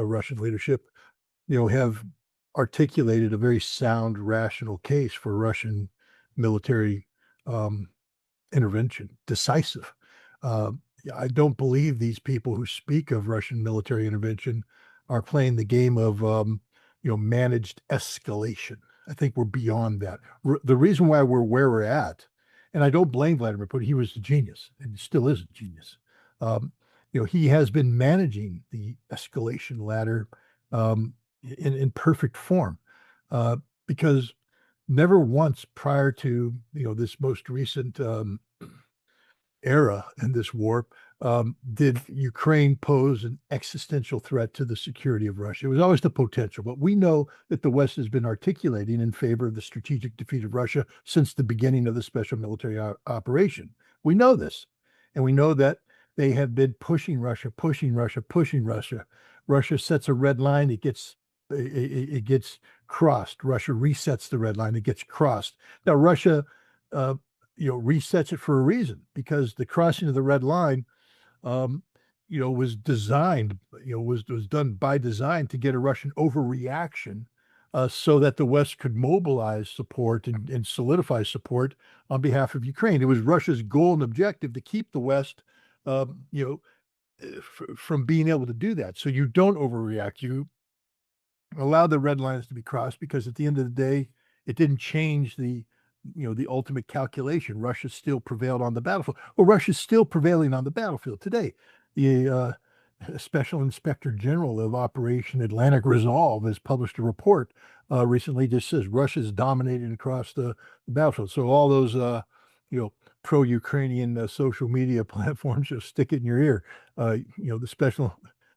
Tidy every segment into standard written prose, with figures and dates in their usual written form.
Russian leadership, have articulated a very sound, rational case for Russian military um, intervention, decisive. Uh, I don't believe these people who speak of Russian military intervention are playing the game of, managed escalation. I think we're beyond that. The reason why we're where we're at, and I don't blame Vladimir Putin, he was a genius and he still is a genius. Um, he has been managing the escalation ladder um, in perfect form uh, because never once prior to this most recent era in this war did Ukraine pose an existential threat to the security of Russia. It was always the potential, but we know that the West has been articulating in favor of the strategic defeat of Russia since the beginning of the special military operation. We know this, and we know that they have been pushing Russia, pushing Russia, pushing Russia. Russia sets a red line; it gets crossed. Russia resets the red line; it gets crossed. Now, Russia uh, resets it for a reason because the crossing of the red line, um, was designed, was done by design to get a Russian overreaction, so that the West could mobilize support and solidify support on behalf of Ukraine. It was Russia's goal and objective to keep the West, um, you know, from being able to do that. So you don't overreact. You allow the red lines to be crossed because at the end of the day, it didn't change the ultimate calculation. Russia still prevailed on the battlefield. Well, Russia's still prevailing on the battlefield today. The Special Inspector General of Operation Atlantic Resolve has published a report recently. Just says Russia's dominating across the battlefield. So all those you know pro-Ukrainian social media platforms just stick it in your ear. The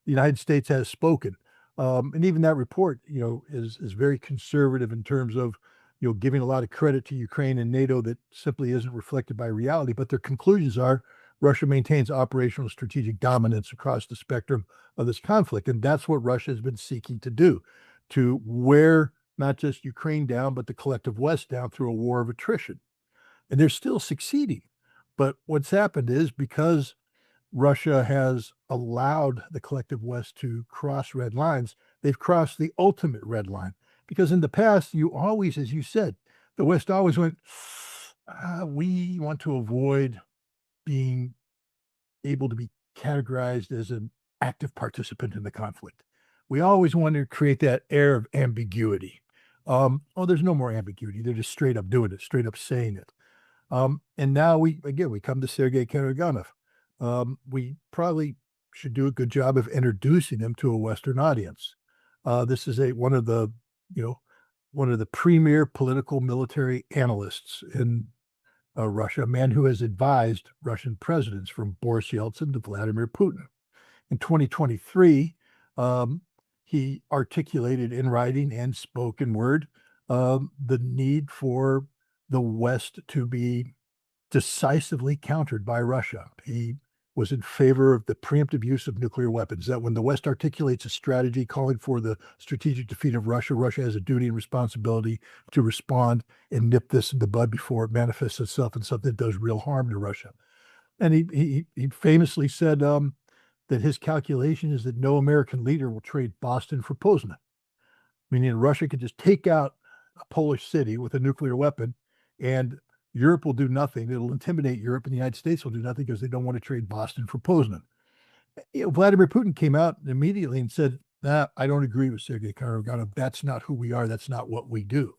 United States has spoken. And even that report, is very conservative in terms of, giving a lot of credit to Ukraine and NATO that simply isn't reflected by reality. But their conclusions are Russia maintains operational strategic dominance across the spectrum of this conflict. And that's what Russia has been seeking to do, to wear not just Ukraine down, but the collective West down through a war of attrition. And they're still succeeding. But what's happened is because Russia has allowed the collective West to cross red lines, they've crossed the ultimate red line. Because in the past, you always, as you said, the West always went, we want to avoid being able to be categorized as an active participant in the conflict. We always want to create that air of ambiguity. There's no more ambiguity. They're just straight up doing it, straight up saying it. And now we come to Sergei Karaganov. We probably should do a good job of introducing him to a Western audience. This is you know, one of the premier political military analysts in Russia, a man who has advised Russian presidents from Boris Yeltsin to Vladimir Putin. In 2023, he articulated in writing and spoken word the need for the West to be decisively countered by Russia. He was in favor of the preemptive use of nuclear weapons, that when the West articulates a strategy calling for the strategic defeat of Russia, Russia has a duty and responsibility to respond and nip this in the bud before it manifests itself in something that does real harm to Russia. And he famously said that his calculation is that no American leader will trade Boston for Poznan, meaning Russia could just take out a Polish city with a nuclear weapon and Europe will do nothing. It'll intimidate Europe, and the United States will do nothing because they don't want to trade Boston for Poznan. Vladimir Putin came out immediately and said, I don't agree with Sergei Karaganov. That's not who we are. That's not what we do.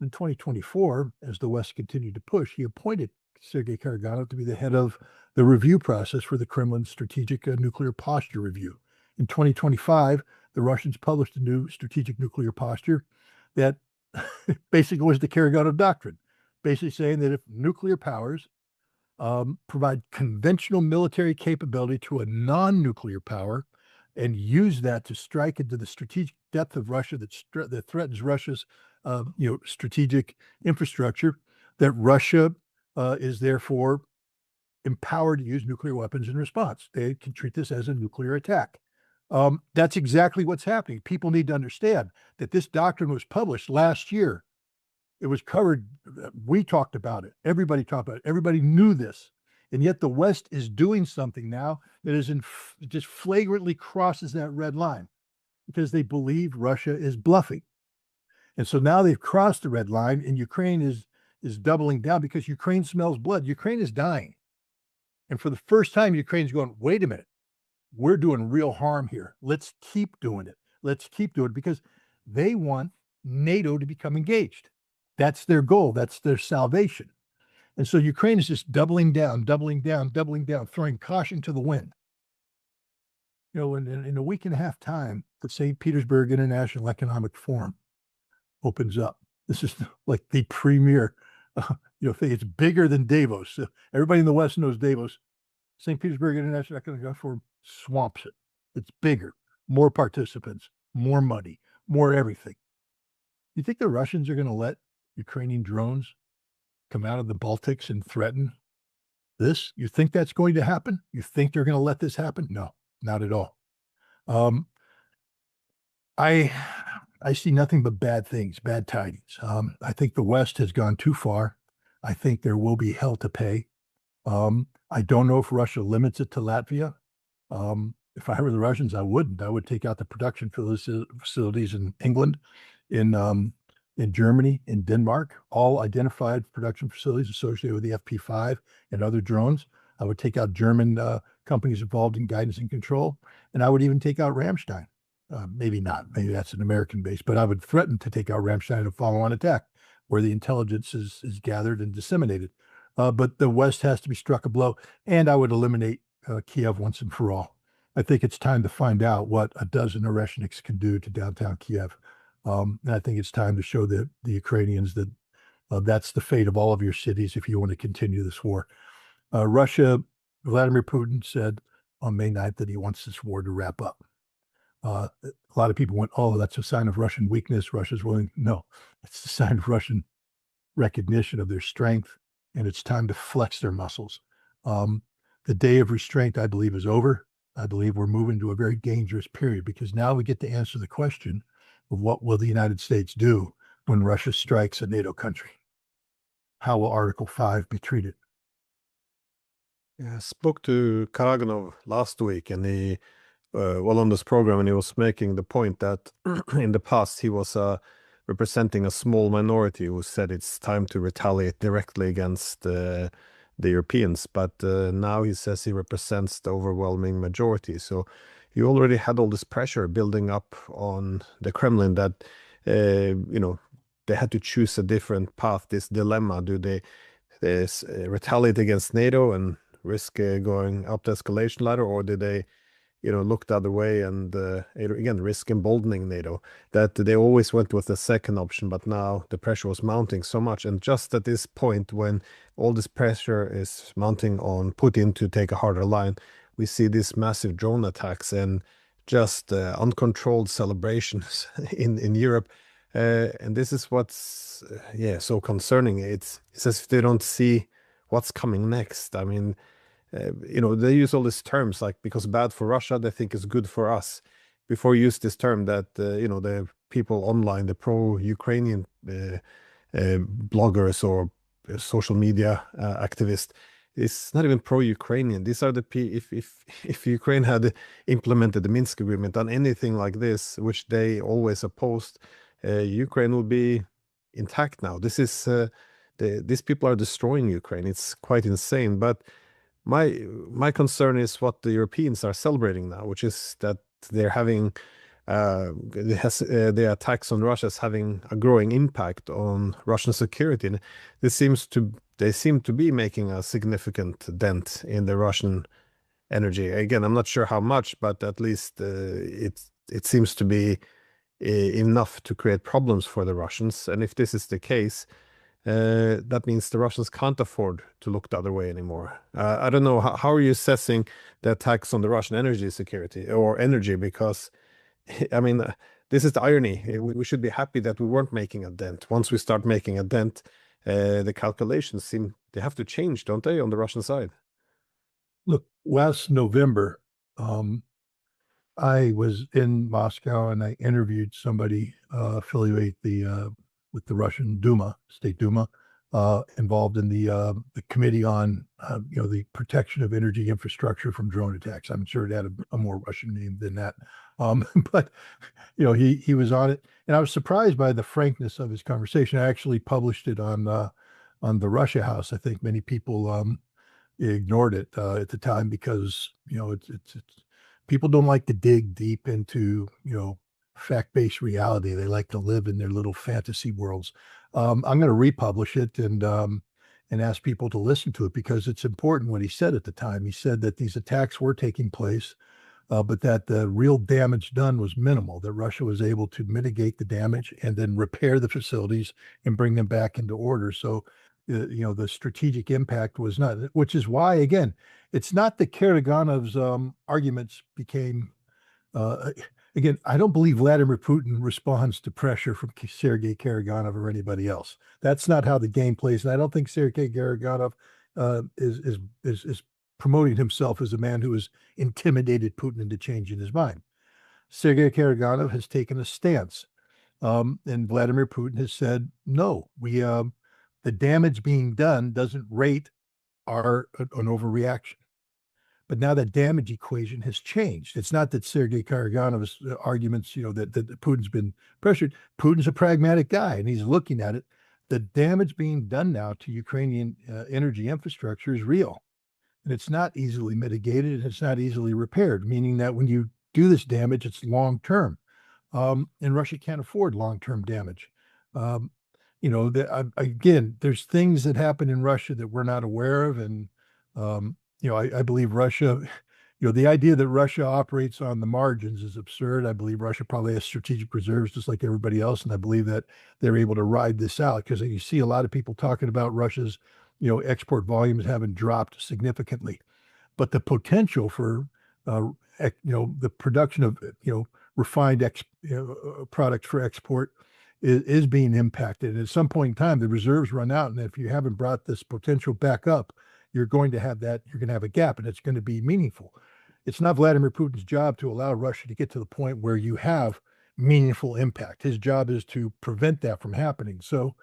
In 2024, as the West continued to push, he appointed Sergei Karaganov to be the head of the review process for the Kremlin's strategic nuclear posture review. In 2025, the Russians published a new strategic nuclear posture that basically was the Karaganov doctrine, basically saying that if nuclear powers provide conventional military capability to a non-nuclear power and use that to strike into the strategic depth of Russia that threatens Russia's strategic infrastructure, that Russia is therefore empowered to use nuclear weapons in response. They can treat this as a nuclear attack. That's exactly what's happening. People need to understand that this doctrine was published last year. It was covered. We talked about it. Everybody talked about it. Everybody knew this. And yet the West is doing something now that is just flagrantly crosses that red line because they believe Russia is bluffing. And so now they've crossed the red line, and Ukraine is doubling down because Ukraine smells blood. Ukraine is dying. And for the first time, Ukraine's going, wait a minute, we're doing real harm here. Let's keep doing it. Let's keep doing it because they want NATO to become engaged. That's their goal. That's their salvation. And so Ukraine is just doubling down, doubling down, doubling down, throwing caution to the wind. You know, in a week and a half time, the St. Petersburg International Economic Forum opens up. This is like the premier, thing. It's bigger than Davos. So everybody in the West knows Davos. St. Petersburg International Economic Forum swamps it. It's bigger, more participants, more money, more everything. You think the Russians are going to let Ukrainian drones come out of the Baltics and threaten this? You think that's going to happen? You think they're going to let this happen? No, not at all. I see nothing but bad things, bad tidings. I think the West has gone too far. I think there will be hell to pay. I don't know if Russia limits it to Latvia. If I were the Russians, I wouldn't. I would take out the production facilities in England, in Germany, in Denmark, all identified production facilities associated with the FP5 and other drones. I would take out German companies involved in guidance and control, and I would even take out Ramstein. Maybe not. Maybe that's an American base, but I would threaten to take out Ramstein in a follow-on attack where the intelligence is gathered and disseminated. But the West has to be struck a blow, and I would eliminate Kiev once and for all. I think it's time to find out what a dozen Oreshniks can do to downtown Kiev. And I think it's time to show the Ukrainians that that's the fate of all of your cities if you want to continue this war. Russia, Vladimir Putin said on May 9th that he wants this war to wrap up. A lot of people went, oh, that's a sign of Russian weakness. Russia's willing. No, it's a sign of Russian recognition of their strength, and it's time to flex their muscles. The day of restraint, I believe, is over. I believe we're moving to a very dangerous period because now we get to answer the question of what will the United States do when Russia strikes a NATO country? How will Article 5 be treated? Yeah, I spoke to Karaganov last week, and he, on this program, and he was making the point that in the past he was representing a small minority who said it's time to retaliate directly against the Europeans, but now he says he represents the overwhelming majority. So he already had all this pressure building up on the Kremlin that they had to choose a different path. This dilemma: do they retaliate against NATO and risk going up the escalation ladder, or did they look the other way and again risk emboldening NATO? That they always went with the second option, but now the pressure was mounting so much, and just at this point when all this pressure is mounting on Putin to take a harder line, we see these massive drone attacks and just uncontrolled celebrations in Europe, and this is what's so concerning. It's as if they don't see what's coming next. I mean, they use all these terms like because bad for Russia, they think is good for us. Before you use this term that, the people online, the pro-Ukrainian bloggers or social media activists, it's not even pro-Ukrainian. These are the if Ukraine had implemented the Minsk agreement, done anything like this, which they always opposed, Ukraine will be intact now. This is these people are destroying Ukraine. It's quite insane. But my concern is what the Europeans are celebrating now, which is that they're having the attacks on Russia is having a growing impact on Russian security. And they seem to be making a significant dent in the Russian energy. Again, I'm not sure how much, but at least it seems to be enough to create problems for the Russians. And if this is the case, that means the Russians can't afford to look the other way anymore. I don't know, how are you assessing the attacks on the Russian energy security or energy? Because, I mean, this is the irony. We should be happy that we weren't making a dent. Once we start making a dent, the calculations they have to change, don't they, on the Russian side? Look, last November, I was in Moscow and I interviewed somebody affiliated with the Russian Duma, State Duma, involved in the committee on the protection of energy infrastructure from drone attacks. I'm sure it had a more Russian name than that, but he was on it, and I was surprised by the frankness of his conversation. I actually published it on the Russia House. I think many people ignored it at the time because it's people don't like to dig deep into fact-based reality. They like to live in their little fantasy worlds. I'm going to republish it and ask people to listen to it because it's important what he said at the time. He said that these attacks were taking place, but that the real damage done was minimal, that Russia was able to mitigate the damage and then repair the facilities and bring them back into order. So, the strategic impact was not, which is why, again, it's not that Karaganov's arguments became, uh, again, I don't believe Vladimir Putin responds to pressure from Sergei Karaganov or anybody else. That's not how the game plays. And I don't think Sergei Karaganov is promoting himself as a man who has intimidated Putin into changing his mind. Sergei Karaganov has taken a stance, and Vladimir Putin has said, no, the damage being done doesn't rate an overreaction. But now that damage equation has changed. It's not that Sergei Karaganov's arguments, that Putin's been pressured. Putin's a pragmatic guy, and he's looking at it. The damage being done now to Ukrainian energy infrastructure is real. And it's not easily mitigated and it's not easily repaired, meaning that when you do this damage, it's long term. And Russia can't afford long term damage. Um, again, there's things that happen in Russia that we're not aware of. And, I believe Russia, the idea that Russia operates on the margins is absurd. I believe Russia probably has strategic reserves just like everybody else. And I believe that they're able to ride this out because you see a lot of people talking about Russia's export volumes haven't dropped significantly, but the potential for, the production of, refined products for export is being impacted. And at some point in time, the reserves run out. And if you haven't brought this potential back up, you're going to have a gap and it's going to be meaningful. It's not Vladimir Putin's job to allow Russia to get to the point where you have meaningful impact. His job is to prevent that from happening. So,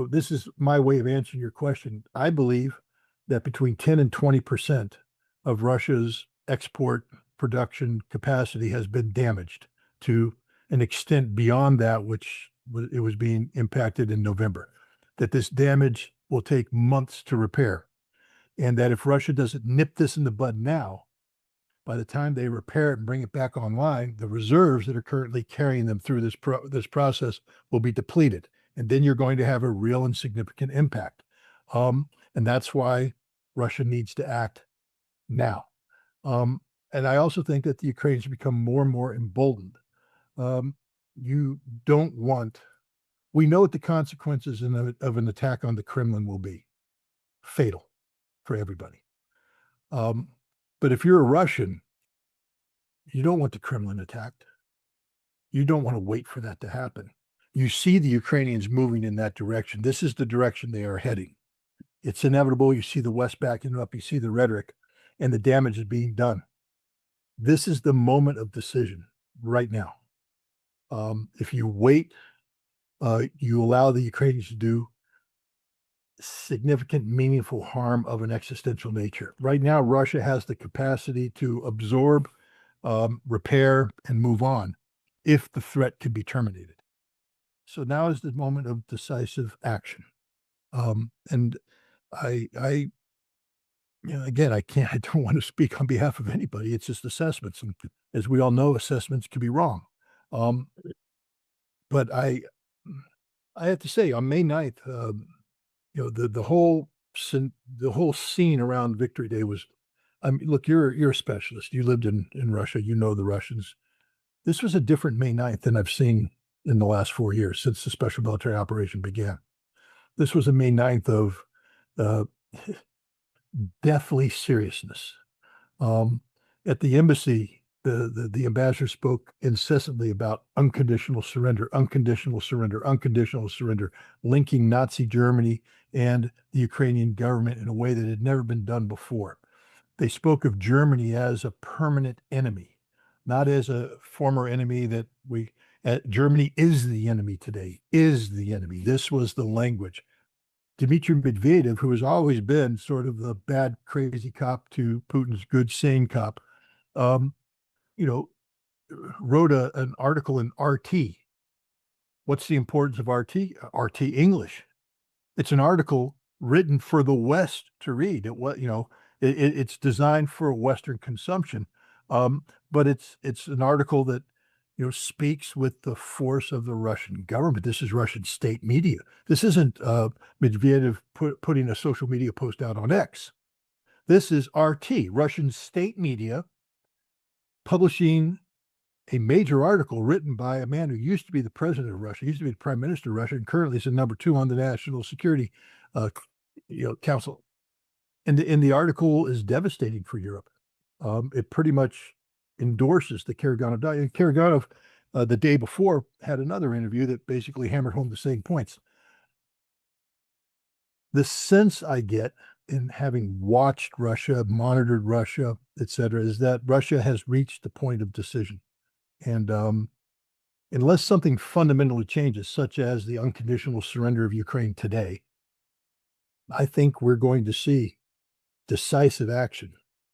this is my way of answering your question. I believe that between 10 and 20% of Russia's export production capacity has been damaged to an extent beyond that which it was being impacted in November. That this damage will take months to repair. And that if Russia doesn't nip this in the bud now, by the time they repair it and bring it back online, the reserves that are currently carrying them through this process will be depleted. And then you're going to have a real and significant impact. And that's why Russia needs to act now. And I also think that the Ukrainians become more and more emboldened. You don't want, we know what the consequences of an attack on the Kremlin will be. Fatal for everybody. But if you're a Russian, you don't want the Kremlin attacked. You don't want to wait for that to happen. You see the Ukrainians moving in that direction. This is the direction they are heading. It's inevitable. You see the West backing up. You see the rhetoric, and the damage is being done. This is the moment of decision right now. If you wait, you allow the Ukrainians to do significant, meaningful harm of an existential nature. Right now, Russia has the capacity to absorb, repair, and move on if the threat can be terminated. So now is the moment of decisive action. And I again, I don't want to speak on behalf of anybody. It's just assessments. And as we all know, assessments can be wrong. Um, but I have to say on May 9th, the whole scene around Victory Day was, I mean, look, you're a specialist. You lived in Russia. You know the Russians. This was a different May 9th than I've seen in the last 4 years since the special military operation began. This was a May 9th of uh, deathly seriousness. At the embassy, the ambassador spoke incessantly about unconditional surrender, unconditional surrender, unconditional surrender, linking Nazi Germany and the Ukrainian government in a way that had never been done before. They spoke of Germany as a permanent enemy, not as a former enemy that Germany is the enemy today, is the enemy. This was the language. Dmitry Medvedev, who has always been sort of the bad, crazy cop to Putin's good, sane cop, um, you know, wrote an article in RT. What's the importance of RT? RT English. It's an article written for the West to read. It's designed for Western consumption, um, but it's an article that speaks with the force of the Russian government. This is Russian state media. This isn't Medvedev putting a social media post out on X. This is RT, Russian state media, publishing a major article written by a man who used to be the president of Russia, used to be the prime minister of Russia, and currently is the number 2 on the National Security uh, Council. And the article is devastating for Europe. It pretty much endorses the Karaganov diet. Karaganov, the day before, had another interview that basically hammered home the same points. The sense I get in having watched Russia, monitored Russia, et cetera, is that Russia has reached the point of decision. And unless something fundamentally changes, such as the unconditional surrender of Ukraine today, I think we're going to see decisive action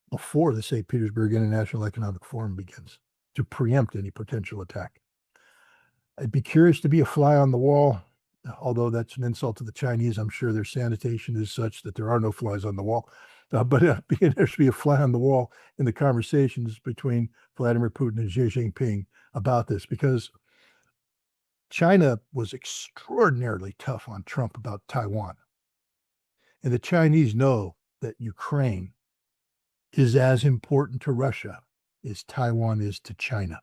before the St. Petersburg International Economic Forum begins to preempt any potential attack. I'd be curious to be a fly on the wall, although that's an insult to the Chinese. I'm sure their sanitation is such that there are no flies on the wall. But there should be a fly on the wall in the conversations between Vladimir Putin and Xi Jinping about this, because China was extraordinarily tough on Trump about Taiwan. And the Chinese know that Ukraine is as important to Russia as Taiwan is to China.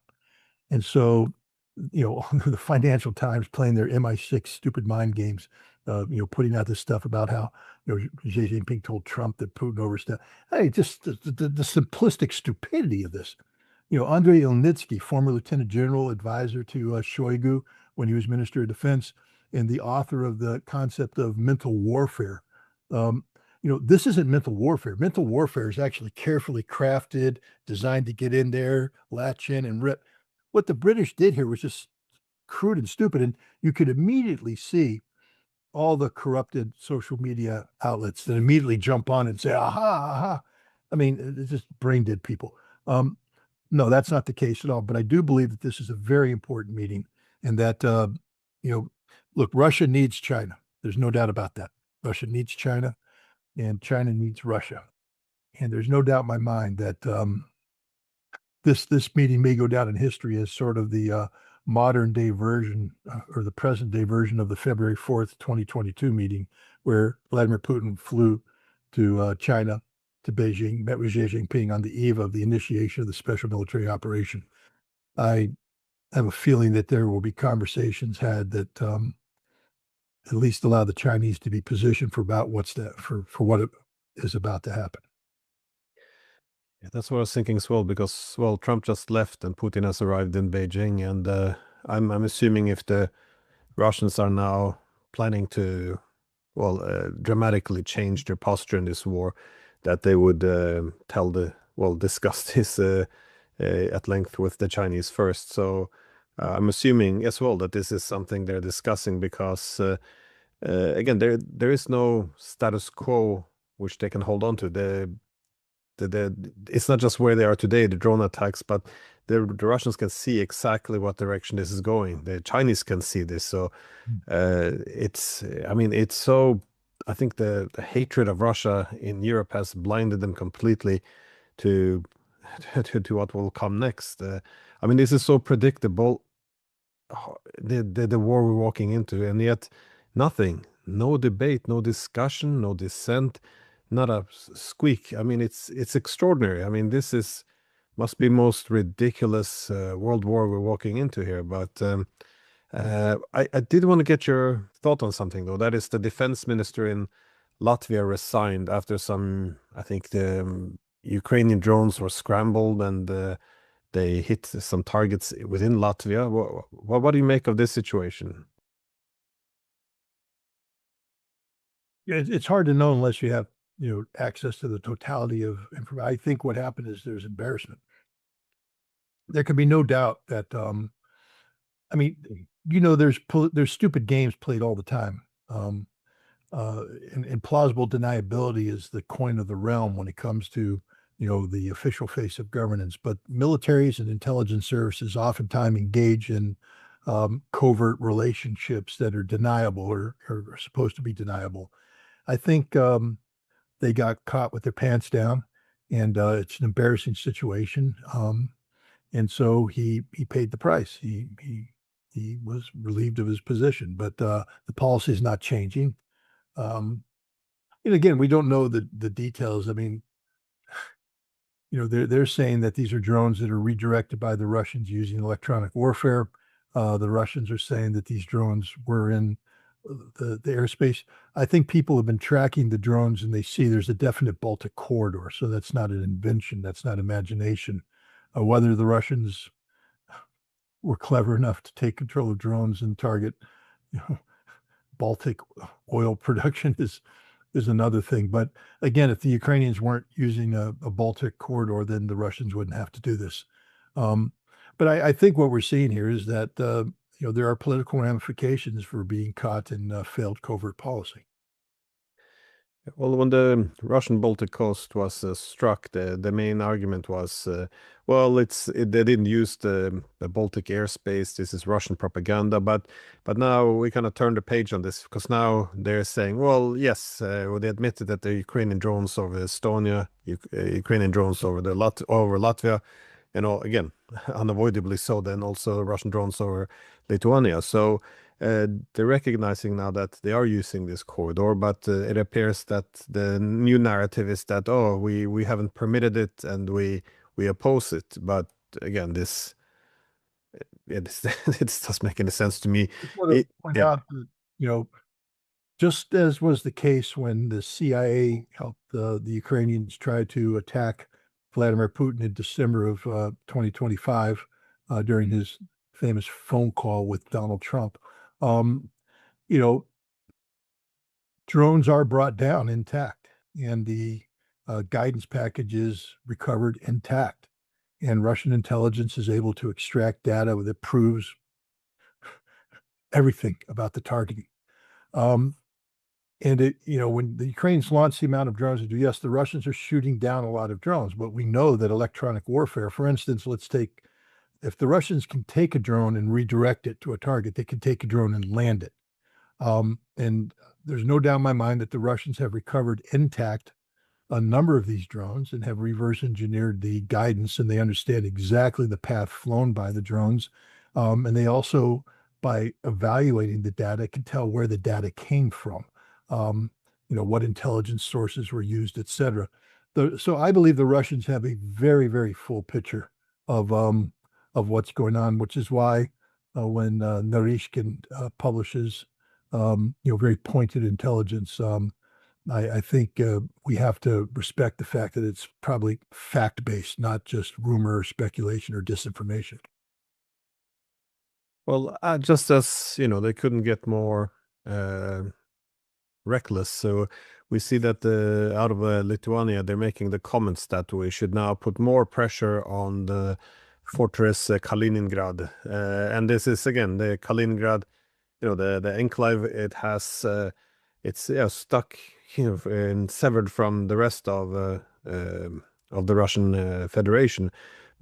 And so, the Financial Times playing their MI6 stupid mind games, putting out this stuff about how, Xi Jinping told Trump that Putin overstepped. Hey, just the simplistic stupidity of this. Andrei Ilnitsky, former lieutenant general advisor to Shoigu when he was Minister of Defense, and the author of the concept of mental warfare. This isn't mental warfare. Mental warfare is actually carefully crafted, designed to get in there, latch in, and rip. What the British did here was just crude and stupid, and you could immediately see all the corrupted social media outlets that immediately jump on and say, aha, aha. I mean, it's just brain dead people. No, that's not the case at all. But I do believe that this is a very important meeting, and that, look, Russia needs China. There's no doubt about that. Russia needs China, and China needs Russia. And there's no doubt in my mind that this meeting may go down in history as sort of the modern day version or the present day version of the February 4th, 2022 meeting, where Vladimir Putin flew to China, to Beijing, met with Xi Jinping on the eve of the initiation of the special military operation. I have a feeling that there will be conversations had that at least allow the Chinese to be positioned for about for what is about to happen. Yeah, that's what I was thinking as well, because well, Trump just left and Putin has arrived in Beijing, and I'm assuming if the Russians are now planning to dramatically change their posture in this war, that they would discuss this at length with the Chinese first. So I'm assuming as well that this is something they're discussing, because again, there is no status quo which they can hold on to. It's not just where they are today, the drone attacks, but the Russians can see exactly what direction this is going. The Chinese can see this. So it's so, I think the hatred of Russia in Europe has blinded them completely to to what will come next. This is so predictable, the war we're walking into, and yet nothing, no debate, no discussion, no dissent, not a squeak. It's extraordinary. This is must be most ridiculous world war we're walking into here. But I did want to get your thought on something, though. That is, the defense minister in Latvia resigned after some, I think the Ukrainian drones were scrambled, and they hit some targets within Latvia. What do you make of this situation? It's hard to know unless you have access to the totality of information. I think what happened is there's embarrassment. There can be no doubt that there's stupid games played all the time. uh, and plausible deniability is the coin of the realm when it comes to, the official face of governance. But militaries and intelligence services oftentimes engage in covert relationships that are deniable or are supposed to be deniable. I think they got caught with their pants down, and it's an embarrassing situation. And so he paid the price. He was relieved of his position, but the policy is not changing. Um, and again, we don't know the details. I mean, they're saying that these are drones that are redirected by the Russians using electronic warfare. The Russians are saying that these drones were in the airspace. I think people have been tracking the drones and they see there's a definite Baltic corridor. So that's not an invention. That's not imagination. Whether the Russians were clever enough to take control of drones and target, you know, Baltic oil production is another thing. But again, if the Ukrainians weren't using a Baltic corridor, then the Russians wouldn't have to do this. Um, but I think what we're seeing here is that there are political ramifications for being caught in failed covert policy. Well, when the Russian Baltic coast was struck, the main argument was, well, they didn't use the Baltic airspace. This is Russian propaganda. But now we kind of turn the page on this because now they're saying, well, yes, well, they admitted that the Ukrainian drones over Estonia, Ukrainian drones over over Latvia, again, unavoidably so. Then also Russian drones over Lithuania. So they're recognizing now that they are using this corridor, but it appears that the new narrative is that, oh, we haven't permitted it and we oppose it. But again, it doesn't make any sense to me. Just want to point Yeah. out that, just as was the case when the CIA helped the Ukrainians try to attack Vladimir Putin in December of 2025 during his famous phone call with Donald Trump. Um, you know, drones are brought down intact, and the guidance package is recovered intact. And Russian intelligence is able to extract data that proves everything about the targeting. Um, And when the Ukrainians launch the amount of drones they do, yes, the Russians are shooting down a lot of drones, but we know that electronic warfare, for instance, if the Russians can take a drone and redirect it to a target, they can take a drone and land it. And there's no doubt in my mind that the Russians have recovered intact a number of these drones and have reverse engineered the guidance, and they understand exactly the path flown by the drones. And they also, by evaluating the data, can tell where the data came from, um, what intelligence sources were used, et cetera. So I believe the Russians have a very, very full picture of what's going on, which is why when Narishkin publishes, very pointed intelligence, I think we have to respect the fact that it's probably fact-based, not just rumor or speculation or disinformation. Well, just as they couldn't get more uh, reckless. So we see that out of Lithuania, they're making the comments that we should now put more pressure on the fortress Kaliningrad. And this is again the Kaliningrad, the enclave. It's stuck, and severed from the rest of the Russian Federation.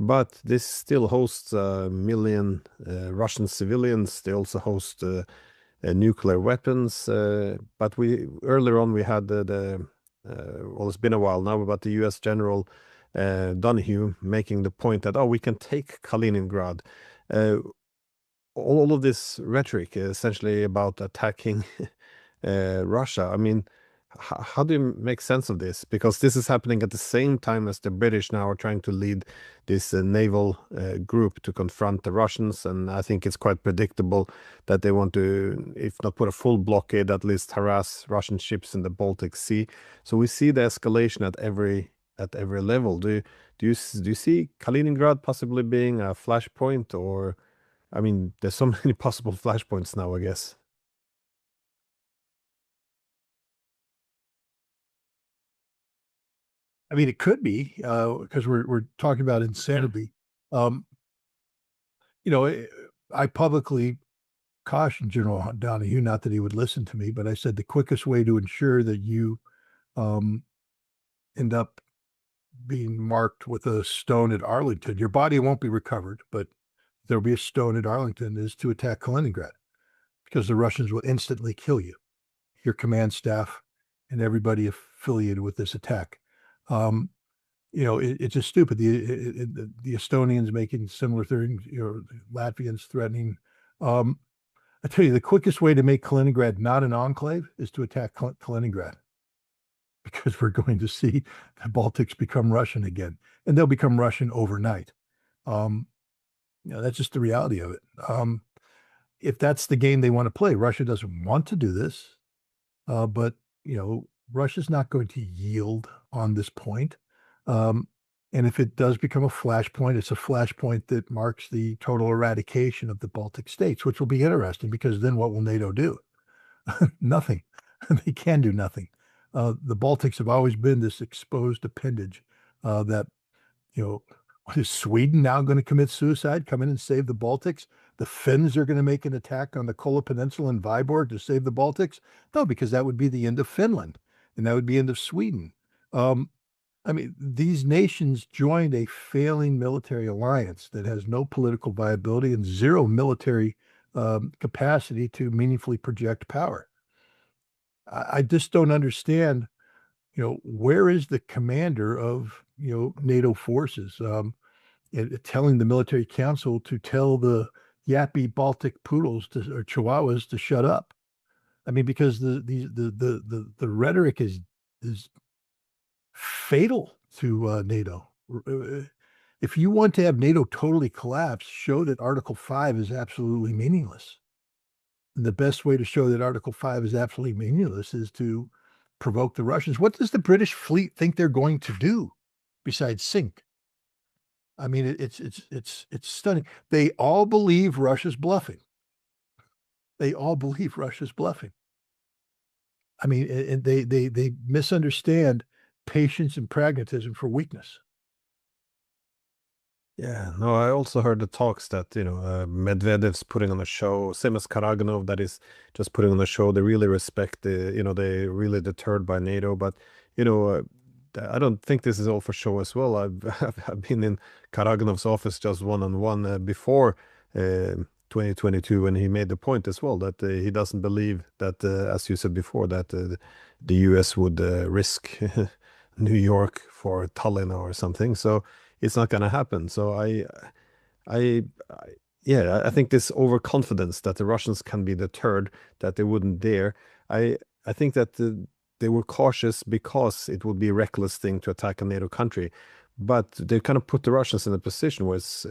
But this still hosts a million Russian civilians. They also host nuclear weapons. But earlier on we had well, it's been a while now, but the U.S. General Donahue making the point that we can take Kaliningrad. Uh, all of this rhetoric is essentially about attacking Russia. I mean, how do you make sense of this? Because this is happening at the same time as the British now are trying to lead this naval group to confront the Russians. And I think it's quite predictable that they want to, if not put a full blockade, at least harass Russian ships in the Baltic Sea. So we see the escalation at every level. Do you see Kaliningrad possibly being a flashpoint, or I mean, there's so many possible flashpoints now, I guess. I mean, it could be because we're talking about insanity. Um, I publicly cautioned General Donahue, not that he would listen to me, but I said the quickest way to ensure that you um, end up being marked with a stone at Arlington, your body won't be recovered, but there'll be a stone at Arlington, is to attack Kaliningrad because the Russians will instantly kill you, your command staff, and everybody affiliated with this attack. It's just stupid. The Estonians making similar things, Latvians threatening. I tell you, the quickest way to make Kaliningrad not an enclave is to attack Kaliningrad, because we're going to see the Baltics become Russian again, and they'll become Russian overnight. Um, that's just the reality of it. If that's the game they want to play, Russia doesn't want to do this, but Russia's not going to yield on this point. And if it does become a flashpoint, it's a flashpoint that marks the total eradication of the Baltic states, which will be interesting because then what will NATO do? Nothing. They can do nothing. The Baltics have always been this exposed appendage that, what is Sweden now going to commit suicide, come in and save the Baltics? The Finns are going to make an attack on the Kola Peninsula and Viborg to save the Baltics? No, because that would be the end of Finland, and that would be the end of Sweden. These nations joined a failing military alliance that has no political viability and zero military capacity to meaningfully project power. I just don't understand, where is the commander of, NATO forces telling the military council to tell the yappy Baltic poodles or chihuahuas to shut up? Because the rhetoric is fatal to NATO. If you want to have NATO totally collapse, show that Article 5 is absolutely meaningless. And the best way to show that Article 5 is absolutely meaningless is to provoke the Russians. What does the British fleet think they're going to do besides sink? It's stunning. They all believe Russia's bluffing. They all believe Russia's bluffing. And they misunderstand patience and pragmatism for weakness. Yeah, no, I also heard the talks that, Medvedev's putting on a show, same as Karaganov, that is just putting on a show. They really respect they're really deterred by NATO. But, I don't think this is all for show as well. I've been in Karaganov's office just one-on-one before 2022, when he made the point as well that he doesn't believe that, as you said before, that the US would risk New York for Tallinn or something. So it's not going to happen. So I think this overconfidence that the Russians can be deterred, that they wouldn't dare. I think that they were cautious because it would be a reckless thing to attack a NATO country, but they kind of put the Russians in a position where it's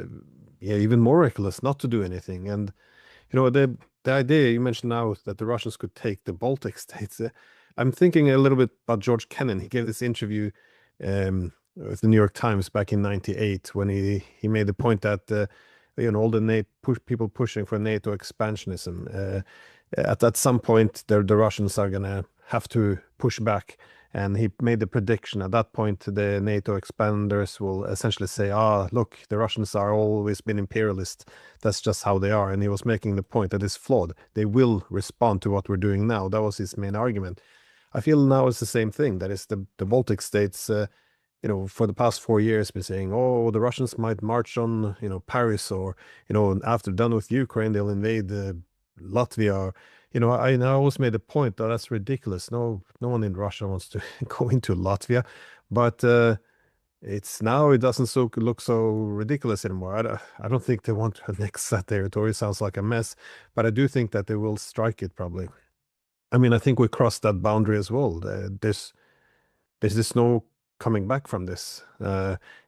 even more reckless not to do anything. And the idea you mentioned now that the Russians could take the Baltic states. I'm thinking a little bit about George Kennan. He gave this interview with the New York Times back in '98 when he made the point that all the people pushing for NATO expansionism, at some point the Russians are gonna have to push back. And he made the prediction at that point the NATO expanders will essentially say, look, the Russians are always been imperialist. That's just how they are. And he was making the point that it's flawed. They will respond to what we're doing now. That was his main argument. I feel now it's the same thing. That is the Baltic states, for the past 4 years been saying, the Russians might march on, Paris, or, after done with Ukraine, they'll invade Latvia. I always made the point that that's ridiculous. No one in Russia wants to go into Latvia, but it doesn't look so ridiculous anymore. I don't think they want to annex that territory. It sounds like a mess, but I do think that they will strike it probably. I think we crossed that boundary as well. There's just no coming back from this.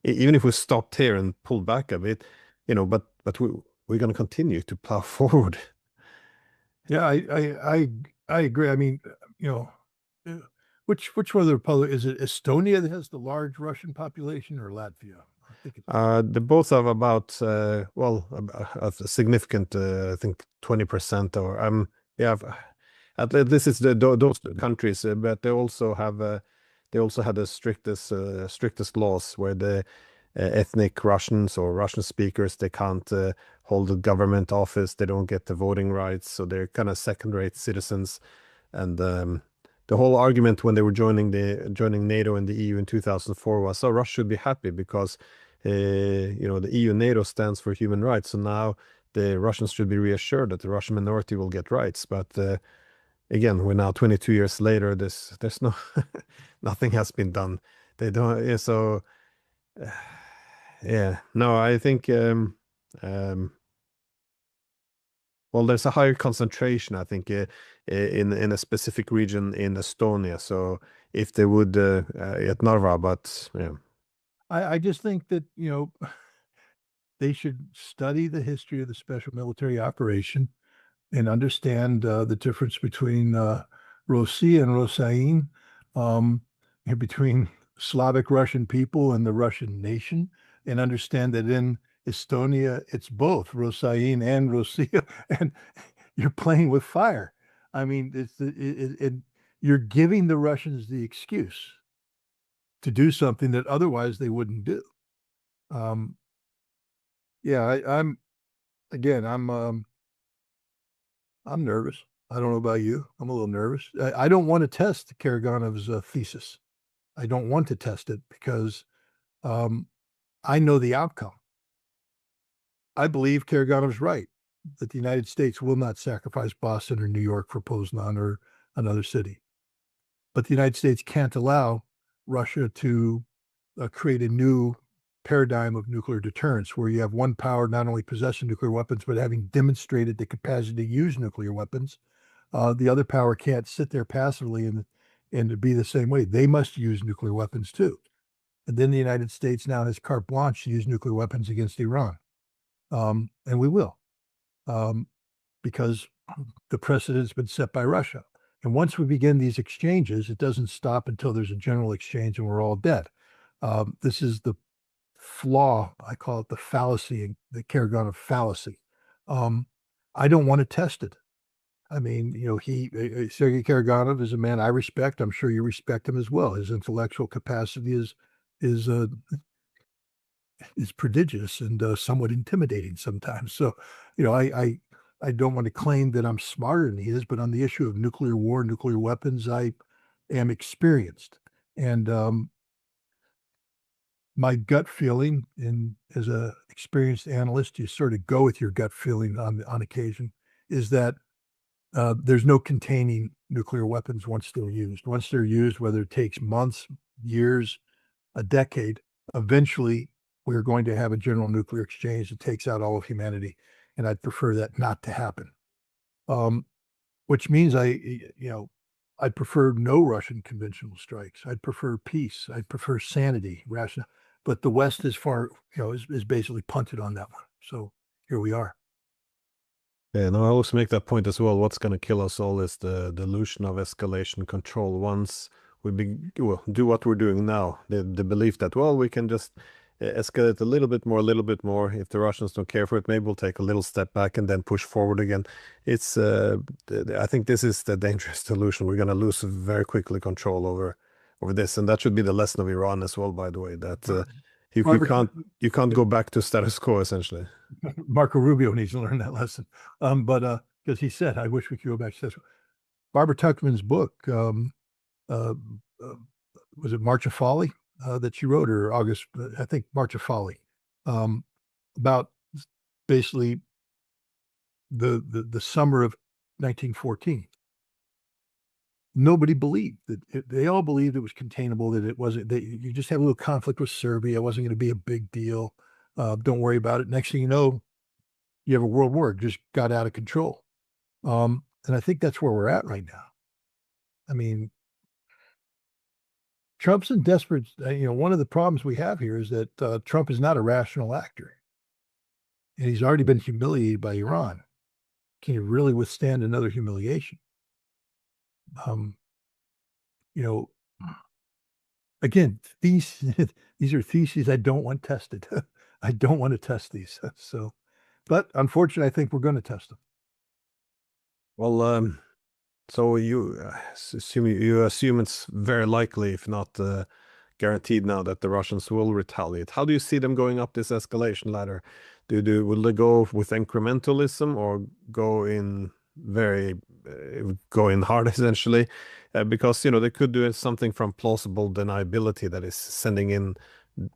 Even if we stopped here and pulled back a bit, but we're going to continue to plow forward. Yeah, I agree. Which one of the republic is it? Estonia that has the large Russian population, or Latvia? I think they both have about a significant, I think 20%, or at least this is those countries, but they also have the strictest laws where the ethnic Russians or Russian speakers, they can't hold a government office. They don't get the voting rights, so they're kind of second-rate citizens. And the whole argument when they were joining NATO and the EU in 2004 was, oh, Russia should be happy because the EU and NATO stands for human rights. So now the Russians should be reassured that the Russian minority will get rights. But again, we're now 22 years later. There's no nothing has been done. They don't. Yeah, so yeah, no, I think well, there's a higher concentration, I think, in a specific region in Estonia. So if they would at Narva, but yeah. I just think that, they should study the history of the special military operation and understand the difference between Rossi and Rosain, and between Slavic Russian people and the Russian nation, and understand that in Estonia, it's both Rosain and Rosia, and you're playing with fire. I mean, you're giving the Russians the excuse to do something that otherwise they wouldn't do. Um, yeah, again, I'm nervous. I don't know about you. I'm a little nervous. I don't want to test Karaganov's thesis. I don't want to test it because um, I know the outcome. I believe Karaganov's right that the United States will not sacrifice Boston or New York for Poznan or another city. But the United States can't allow Russia to create a new paradigm of nuclear deterrence where you have one power not only possessing nuclear weapons, but having demonstrated the capacity to use nuclear weapons. The other power can't sit there passively and to be the same way. They must use nuclear weapons too. And then the United States now has carte blanche to use nuclear weapons against Iran. And we will, because the precedent has been set by Russia. And once we begin these exchanges, it doesn't stop until there's a general exchange and we're all dead. This is the flaw. I call it the fallacy, the Karaganov fallacy. I don't want to test it. I mean, Sergei Karaganov is a man I respect. I'm sure you respect him as well. His intellectual capacity is uh, is prodigious and somewhat intimidating sometimes. So, I don't want to claim that I'm smarter than he is, but on the issue of nuclear war, nuclear weapons, I am experienced. And my gut feeling, and as a experienced analyst, you sort of go with your gut feeling on occasion, is that there's no containing nuclear weapons once they're used. Once they're used, whether it takes months, years, a decade, eventually we're going to have a general nuclear exchange that takes out all of humanity. And I'd prefer that not to happen. Which means I'd prefer no Russian conventional strikes. I'd prefer peace. I'd prefer sanity, rational. But the West is basically punted on that one. So here we are. Yeah, and I always make that point as well. What's going to kill us all is the delusion of escalation control. Once we do what we're doing now, the belief that, well, we can just escalate a little bit more. If the Russians don't care for it, maybe we'll take a little step back and then push forward again. It's I think this is the dangerous delusion. We're going to lose very quickly control over this, and that should be the lesson of Iran as well. By the way, that you can't go back to status quo essentially. Marco Rubio needs to learn that lesson. But because he said, I wish we could go back to this. Barbara Tuchman's book, uh, uh, was it March of Folly that she wrote, or August, I think March of Folly, about basically the summer of 1914. Nobody believed that they all believed it was containable, that it wasn't, that you just have a little conflict with Serbia. It wasn't going to be a big deal. Don't worry about it. Next thing you know, you have a world war, just got out of control. And I think that's where we're at right now. I mean, Trump's in desperate, one of the problems we have here is that Trump is not a rational actor. And he's already been humiliated by Iran. Can he really withstand another humiliation? Um, you know, again, these these are theses I don't want tested. I don't want to test these. So, but unfortunately, I think we're going to test them. Well, so you assume it's very likely, if not guaranteed now, that the Russians will retaliate. How do you see them going up this escalation ladder? Will they go with incrementalism or go in hard essentially? Because they could do something from plausible deniability, that is sending in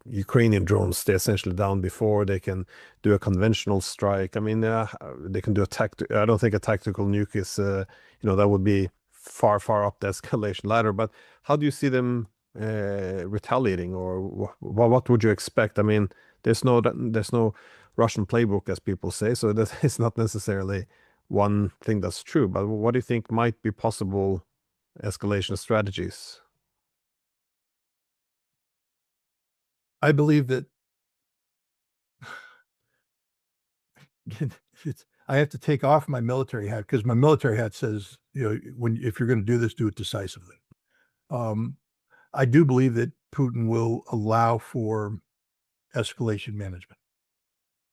Ukrainian drones. They're essentially down before they can do a conventional strike. I mean, they can do I don't think a tactical nuke is, that would be far up the escalation ladder. But how do you see them retaliating, or what would you expect? I mean, there's no Russian playbook, as people say, so that is not necessarily one thing that's true. But what do you think might be possible escalation strategies? I believe that I have to take off my military hat, because my military hat says, if you're going to do this, do it decisively. I do believe that Putin will allow for escalation management,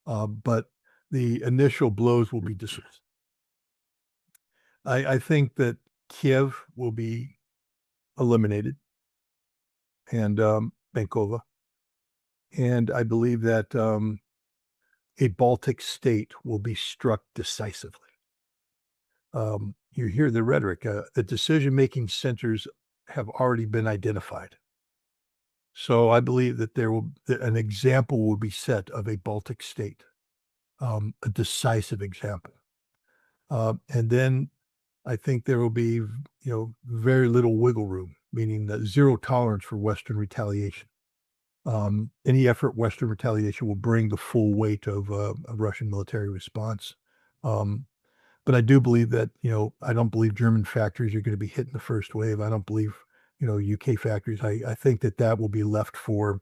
but the initial blows will be decisive. I think that Kiev will be eliminated, and Bankova, and I believe that a Baltic state will be struck decisively. You hear the rhetoric. The decision-making centers have already been identified. So I believe that an example will be set of a Baltic state, a decisive example. And then I think there will be, very little wiggle room, meaning that zero tolerance for Western retaliation. Any effort Western retaliation will bring the full weight of a Russian military response. But I do believe that, I don't believe German factories are going to be hit in the first wave. I don't believe, UK factories. I think that will be left for,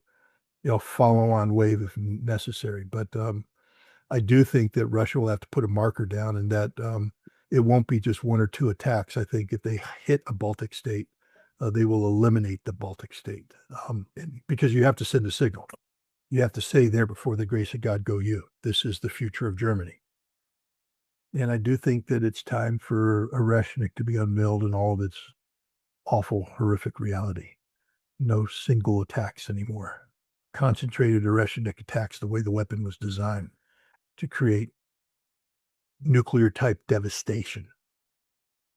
follow-on wave if necessary. But I do think that Russia will have to put a marker down, and that it won't be just one or two attacks. I think if they hit a Baltic state, they will eliminate the Baltic state, because you have to send a signal. You have to say, there before the grace of God go you. This is the future of Germany. And I do think that it's time for Oreshnik to be unveiled in all of its awful, horrific reality. No single attacks anymore. Concentrated Oreshnik attacks, the way the weapon was designed to create nuclear-type devastation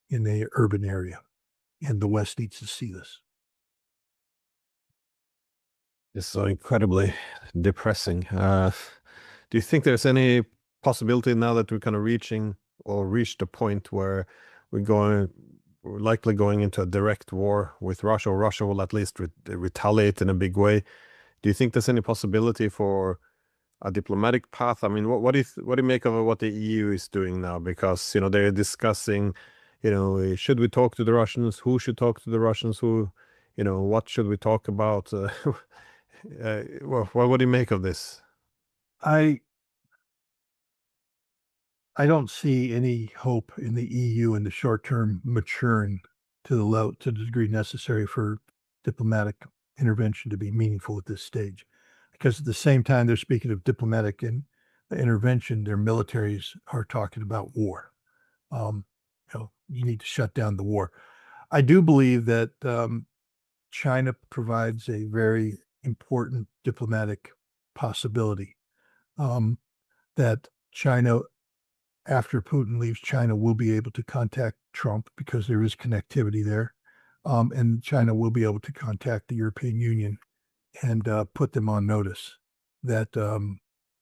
in the urban area. And the West needs to see this. It's so incredibly depressing. Do you think there's any possibility now that we're kind of reached the point where we're likely going into a direct war with Russia, or Russia will at least retaliate in a big way? Do you think there's any possibility for a diplomatic path? I mean, what do you make of what the EU is doing now? Because they're discussing, should we talk to the Russians? Who should talk to the Russians? What should we talk about? Well, what do you make of this? I don't see any hope in the EU in the short term maturing to the degree necessary for diplomatic intervention to be meaningful at this stage. Because at the same time they're speaking of diplomatic intervention, their militaries are talking about war. You need to shut down the war. I do believe that China provides a very important diplomatic possibility, that China, after Putin leaves, China will be able to contact Trump, because there is connectivity there. And China will be able to contact the European Union and put them on notice that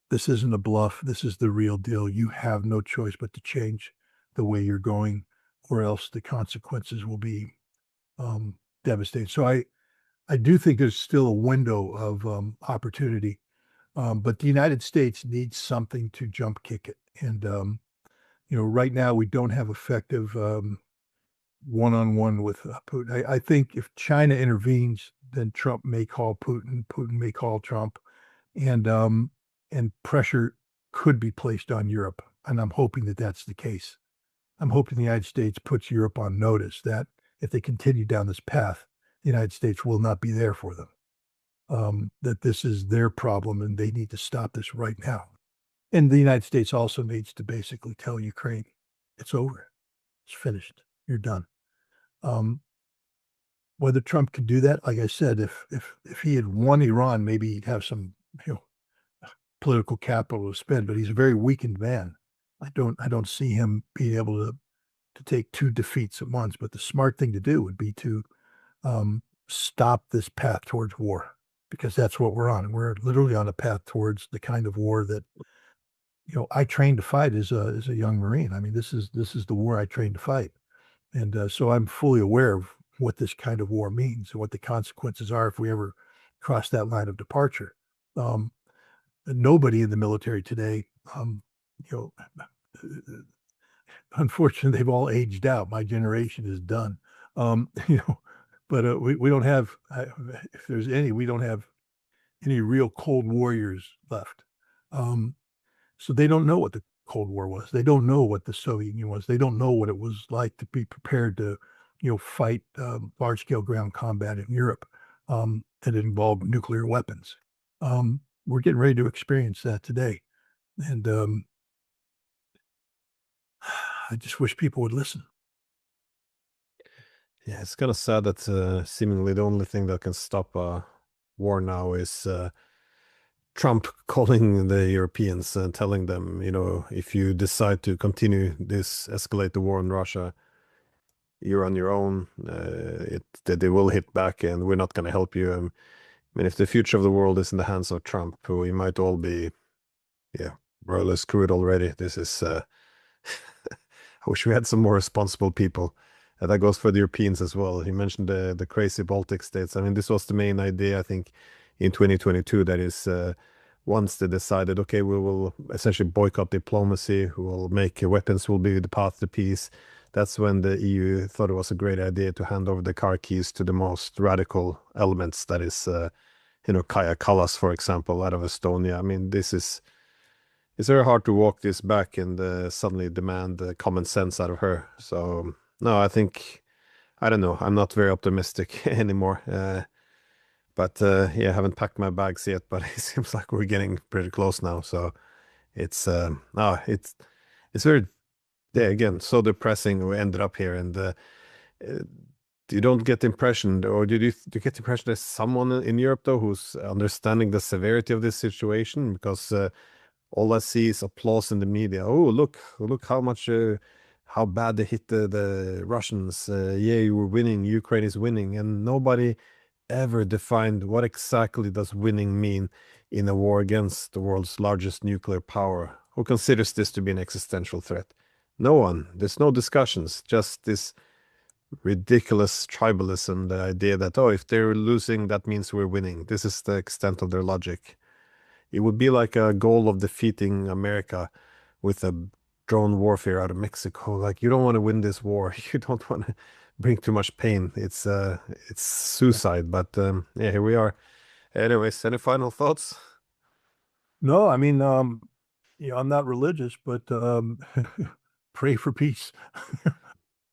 this isn't a bluff. This is the real deal. You have no choice but to change the way you're going, or else the consequences will be devastating. So I do think there's still a window of opportunity, but the United States needs something to jump kick it. And right now we don't have effective one-on-one with Putin. I think if China intervenes, then Trump may call Putin, Putin may call Trump, and pressure could be placed on Europe. And I'm hoping that that's the case. I'm hoping the United States puts Europe on notice that if they continue down this path, the United States will not be there for them. That this is their problem and they need to stop this right now. And the United States also needs to basically tell Ukraine, it's over, it's finished, you're done. Whether Trump could do that, like I said, if he had won Iran, maybe he'd have some political capital to spend, but he's a very weakened man. I don't see him being able to take two defeats at once. But the smart thing to do would be to stop this path towards war, because that's what we're on. We're literally on a path towards the kind of war that I trained to fight as a young Marine. I mean, this is the war I trained to fight, and so I'm fully aware of what this kind of war means and what the consequences are if we ever cross that line of departure. Um, Nobody in the military today, you know, unfortunately, they've all aged out. My generation is done. Um, you know, but we don't have, if there's any, we don't have any real Cold Warriors left. Um, so they don't know what the Cold War was. They don't know what the Soviet Union was. They don't know what it was like to be prepared to, fight large scale ground combat in Europe that involved nuclear weapons. We're getting ready to experience that today. And I just wish people would listen. Yeah, it's kind of sad that seemingly the only thing that can stop a war now is Trump calling the Europeans and telling them, if you decide to continue this, escalate the war in Russia, you're on your own. They will hit back, and we're not going to help you. I mean, if the future of the world is in the hands of Trump, we might all be, yeah, more or less screwed already. This is, I wish we had some more responsible people. That goes for the Europeans as well. He mentioned the crazy Baltic states. I mean, this was the main idea, I think, in 2022. That is, once they decided, okay, we will essentially boycott diplomacy, we will make weapons will be the path to peace. That's when the EU thought it was a great idea to hand over the car keys to the most radical elements. That is, Kaja Kallas, for example, out of Estonia. I mean, it's very hard to walk this back and suddenly demand common sense out of her. So no, I don't know. I'm not very optimistic anymore. But yeah, I haven't packed my bags yet. But it seems like we're getting pretty close now. So it's it's very, yeah, again, so depressing. We ended up here, and you don't get the impression, or do you get the impression there's someone in Europe though who's understanding the severity of this situation? Because all I see is applause in the media. Oh, look how much, how bad they hit the Russians. Yeah, we're winning. Ukraine is winning, and nobody ever defined what exactly does winning mean in a war against the world's largest nuclear power. Who considers this to be an existential threat? No one. There's no discussions. Just this ridiculous tribalism. The idea that, oh, if they're losing, that means we're winning. This is the extent of their logic. It would be like a goal of defeating America with a drone warfare out of Mexico. Like, you don't want to win this war. You don't want to bring too much pain. It's suicide. But yeah, here we are. Anyways, any final thoughts? No, I mean, I'm not religious, but pray for peace.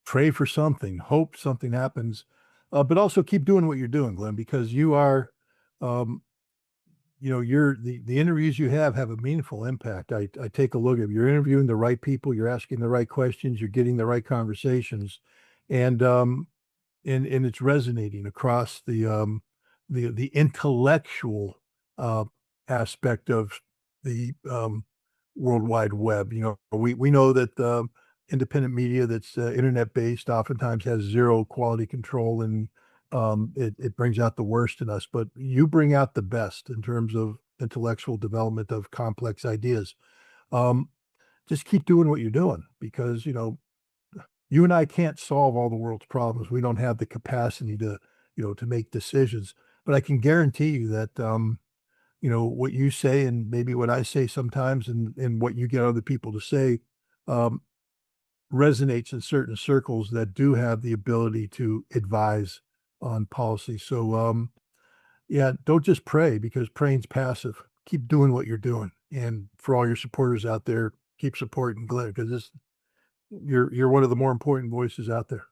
Pray for something. Hope something happens. But also keep doing what you're doing, Glenn, because you are, um, the interviews you have a meaningful impact. I take a look at you're interviewing the right people, you're asking the right questions, you're getting the right conversations, and and it's resonating across the intellectual uh, aspect of the World Wide Web. We know that independent media that's internet based oftentimes has zero quality control, and it brings out the worst in us. But you bring out the best in terms of intellectual development of complex ideas. Um, just keep doing what you're doing, because you and I can't solve all the world's problems. We don't have the capacity to make decisions. But I can guarantee you that, what you say and maybe what I say sometimes, and what you get other people to say, um, resonates in certain circles that do have the ability to advise on policy. So, yeah, don't just pray, because praying's passive. Keep doing what you're doing. And for all your supporters out there, keep supporting Glenn, because you're one of the more important voices out there.